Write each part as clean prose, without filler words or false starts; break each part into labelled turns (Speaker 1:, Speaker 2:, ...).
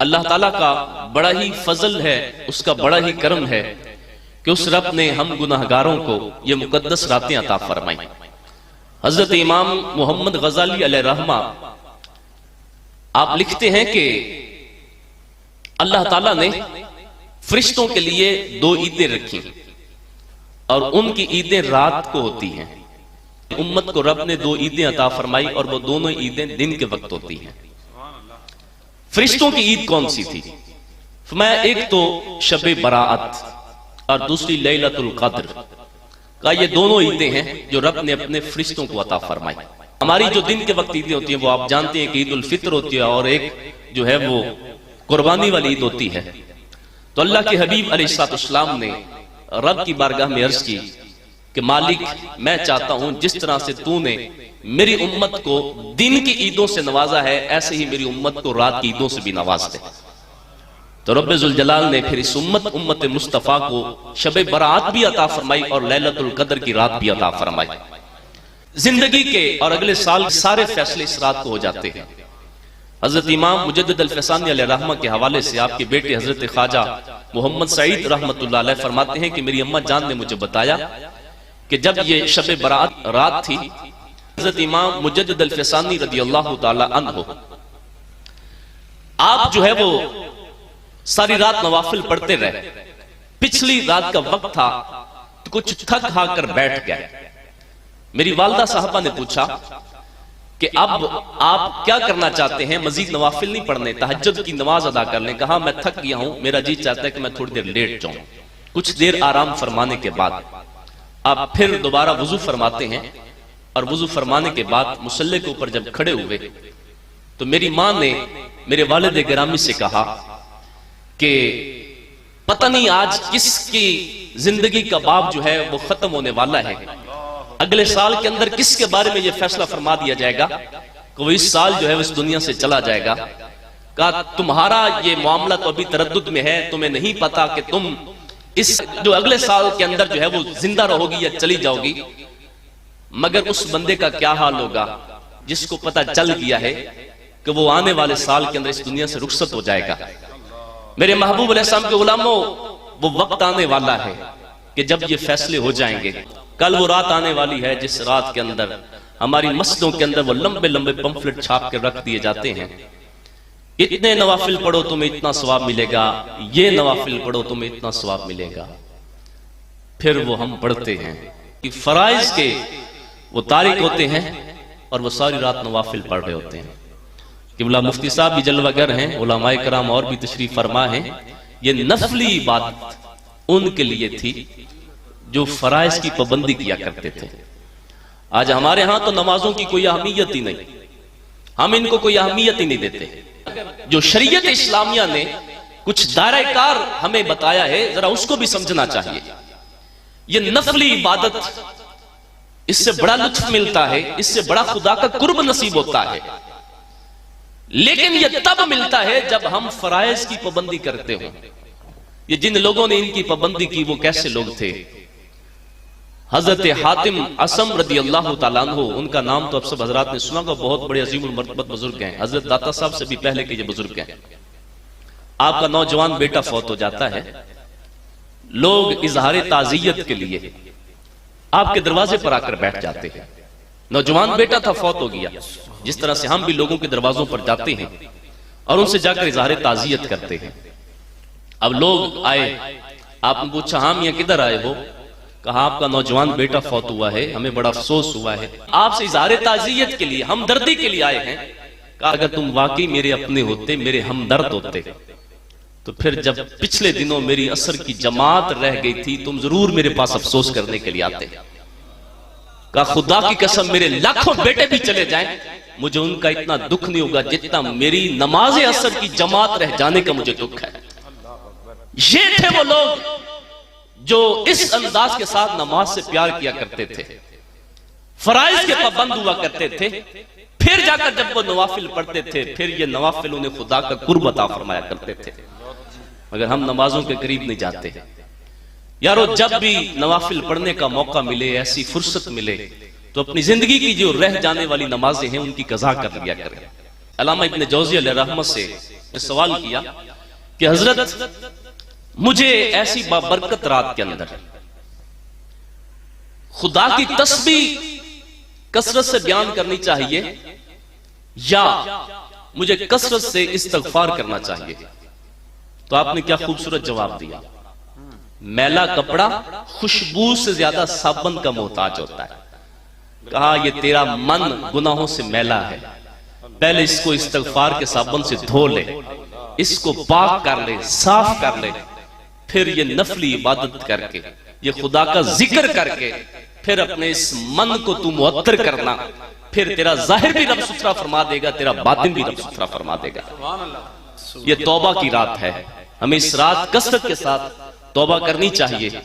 Speaker 1: अल्लाह ताला का बड़ा ही फजल है, उसका बड़ा ही करम है कि उस रब ने हम गुनाहगारों को ये मुकद्दस रातें अता फरमाई। हजरत इमाम मोहम्मद गजाली अलैहिर्रहमा आप लिखते हैं कि अल्लाह ताला ने फरिश्तों के लिए 2 ईदें रखी और उनकी ईदें रात को होती हैं। उम्मत को रब ने 2 ईदें अता फरमाई और वो दोनों ईदें दिन के वक्त होती हैं। फरिश्तों की ईद कौन सी थी? मैं एक तो शब बराअत और दूसरी लैलतुल क़द्र का, ये दोनों ईदें हैं जो रब ने अपने फरिश्तों को अता फरमाई। हमारी जो दिन के वक्त ईदें होती हैं वो आप जानते हैं कि ईद उल फित्र होती है और एक जो है वो कुर्बानी वाली ईद होती है। तो अल्लाह के हबीब अलैहिस्सलाम ने रब की बारगाह में अर्ज की कि मालिक, मैं चाहता हूं जिस तरह से तूने मेरी उम्मत को दिन की ईदों से नवाजा है, ऐसे ही मेरी उम्मत को रात की ईदों से भी नवाज दे। तो रब्बे जुल जलाल ने फिर इस उम्मत मुस्तफा को शब बरात भी अता फरमाई और लैलतुल क़द्र की रात भी अता फरमाई। जिंदगी के और अगले साल सारे फैसले इस रात को हो जाते हैं। हजरत इमाम मुजद्दिद अल-फसानी अलैहिर्रहमा के हवाले से आपके बेटे हजरत ख्वाजा मोहम्मद सईद रहमतुल्लाह अलैह फरमाते हैं कि मेरी अम्मा जान ने मुझे बताया कि जब ये शब बरात रात थी, हजरत इमाम मुजद्दिद अल-फसानी रदियल्लाहु ताला अन्हु आप जो है वो सारी रात नवाफिल पढ़ते रहे। पिछली रात का वक्त था तो कुछ थक हार कर बैठ गए। मेरी वालदा साहबा ने पूछा कि अब आप क्या करना चाहते हैं, मजीद नवाफिल नहीं पढ़ने, तहज्जुद की नमाज अदा कर लें? कहा मैं थक गया हूं, मेरा जी चाहता है कि मैं थोड़ी देर लेट जाऊं। कुछ देर आराम फरमाने के बाद आप फिर दोबारा वुजू फरमाते हैं और वुजू फरमाने के बाद मुसल्ले के ऊपर जब खड़े हुए तो मेरी मां ने मेरे वालिद गिरामी से कहा कि पता नहीं आज किसकी जिंदगी का बाब जो है वो खत्म होने वाला है, अगले साल के अंदर किसके बारे में ये फैसला फरमा दिया जाएगा कि वो इस साल जो है इस दुनिया से चला जाएगा। कहा तुम्हारा ये मामला तो अभी तरद्दुद में है, तुम्हें नहीं पता कि तुम इस जो अगले साल के अंदर जो है वो जिंदा रहोगी या चली जाओगी, मगर उस बंदे का क्या हाल होगा जिसको पता चल गया है कि वो आने वाले साल के अंदर इस दुनिया से रुखसत हो जाएगा। मेरे महबूब अलैहिस्सलाम के गुलामों, वो वक्त आने वाला है कि जब ये फैसले हो जाएंगे। कल वो रात आने वाली है जिस रात के अंदर हमारी मस्जिदों के अंदर वो लंबे लंबे पंफलेट छाप के रख दिए जाते हैं, इतने नवाफिल पढ़ो तुम्हें इतना सवाब मिलेगा, ये नवाफिल पढ़ो तुम्हें इतना सवाब मिलेगा। फिर वो हम पढ़ते हैं कि फराइज के वो तारीख होते हैं और वो सारी रात नवाफिल पढ़ रहे होते हैं। किबला मुफ्ती साहब भी जलवागर हैं, उलमाए कराम और भी तशरीफ फरमा हैं। ये नफली इबादत उनके लिए थी जो फराइज की पाबंदी किया करते थे। आज हमारे यहां तो नमाजों की कोई अहमियत ही नहीं, हम इनको कोई अहमियत ही नहीं देते। जो शरीयत इस्लामिया ने कुछ दायरा-ए-कार हमें बताया है, जरा उसको भी समझना चाहिए। ये नफली इबादत, इससे बड़ा लुत्फ मिलता है, इससे बड़ा खुदा का कुर्ब नसीब होता है, लेकिन यह तब मिलता है जब हम फराइज की पाबंदी करते हो। ये जिन लोगों ने इनकी पाबंदी की वो कैसे लोग थे? हजरत हातिम असम रदियल्लाहु ताला अन्हु, उनका नाम तो आप सब हजरात ने सुना होगा, बहुत बड़े अजीमुल मर्तबत बुजुर्ग हैं। हजरत दाता साहब से भी पहले के ये बुजुर्ग हैं। आपका नौजवान बेटा फौत हो जाता है, लोग इजहार ताजियत के लिए आपके दरवाजे पर आकर बैठ जाते हैं। नौजवान बेटा था, फौत हो गया। जिस तरह से हम भी लोगों के दरवाजों पर जाते हैं और उनसे जाकर इजहार ताजियत करते हैं। अब लोग आए, आपने पूछा हाँ मियां किधर आए हो? कहा आपका नौजवान बेटा फौत हुआ है, हमें बड़ा अफसोस हुआ है, आपसे इजहार ताजियत के लिए, हमदर्दी के लिए आए हैं। कहा अगर तुम वाकई मेरे अपने होते, मेरे हमदर्द होते, तो फिर जब पिछले दिनों मेरी असर की जमात रह गई थी, तुम जरूर मेरे पास अफसोस करने के लिए आते। कहा खुदा की कसम मेरे लाखों बेटे भी चले जाएं, मुझे उनका इतना दुख नहीं होगा जितना मेरी नमाज असर की जमात रह जाने का मुझे दुख है। ये थे वो लोग जो इस अंदाज के साथ नमाज से प्यार किया करते थे, फराइज के पाबंद हुआ करते थे। फिर जाकर जब वो नवाफिल पढ़ते थे, फिर ये नवाफिल उन्हें खुदा का कुर्ब अता फरमाया करते थे। मगर हम नमाजों के करीब नहीं जाते। यारो, जब भी नवाफिल पढ़ने का मौका मिले, ऐसी फुर्सत मिले, तो अपनी जिंदगी की जो रह जाने वाली नमाजें हैं उनकी कज़ा कर लिया करें। अल्लामा इब्न जौज़ी अलैहि रहमत से सवाल किया कि हजरत मुझे ऐसी बाबरकत रात के अंदर खुदा की तस्बीह कसरत से बयान करनी चाहिए या मुझे कसरत से इस्तगफार करना चाहिए? तो आपने क्या खूबसूरत जवाब दिया। मैला कपड़ा खुशबू से ज्यादा साबुन का मोहताज होता है। कहा ये तेरा मन गुनाहों से मैला है, पहले इसको इस्तगफार के साबुन से धो ले, इसको पाक कर ले, साफ कर ले, फिर ये नफली इबादत करके, ये खुदा का जिक्र करके, फिर अपने इस मन को तू मुअत्तर करना, फिर तेरा जाहिर भी रब सुथरा फरमा देगा, तेरा बातिन भी रब सुथरा फरमा देगा। ये तौबा की रात है। हमें इस रात कसरत के साथ तौबा करनी चाहिए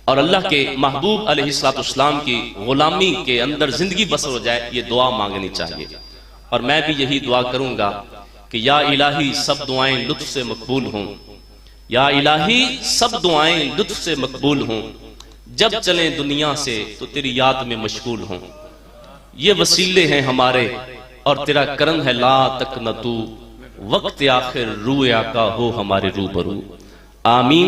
Speaker 1: और अल्लाह के महबूब अलैहिस्सलाम की गुलामी के अंदर जिंदगी बसर हो जाए, ये दुआ मांगनी चाहिए। और मैं भी यही दुआ करूंगा कि या इलाही सब दुआएं लुत्फ से मकबूल हों, या इलाही सब दुआएं लुत्फ से मकबूल हों, जब चलें दुनिया से तो तेरी याद में मशगूल हों। ये वसीले हैं हमारे और तेरा करम है ला तक न तू, वक्त आखिर रूए आका हो हमारे रूबरू। आमीन।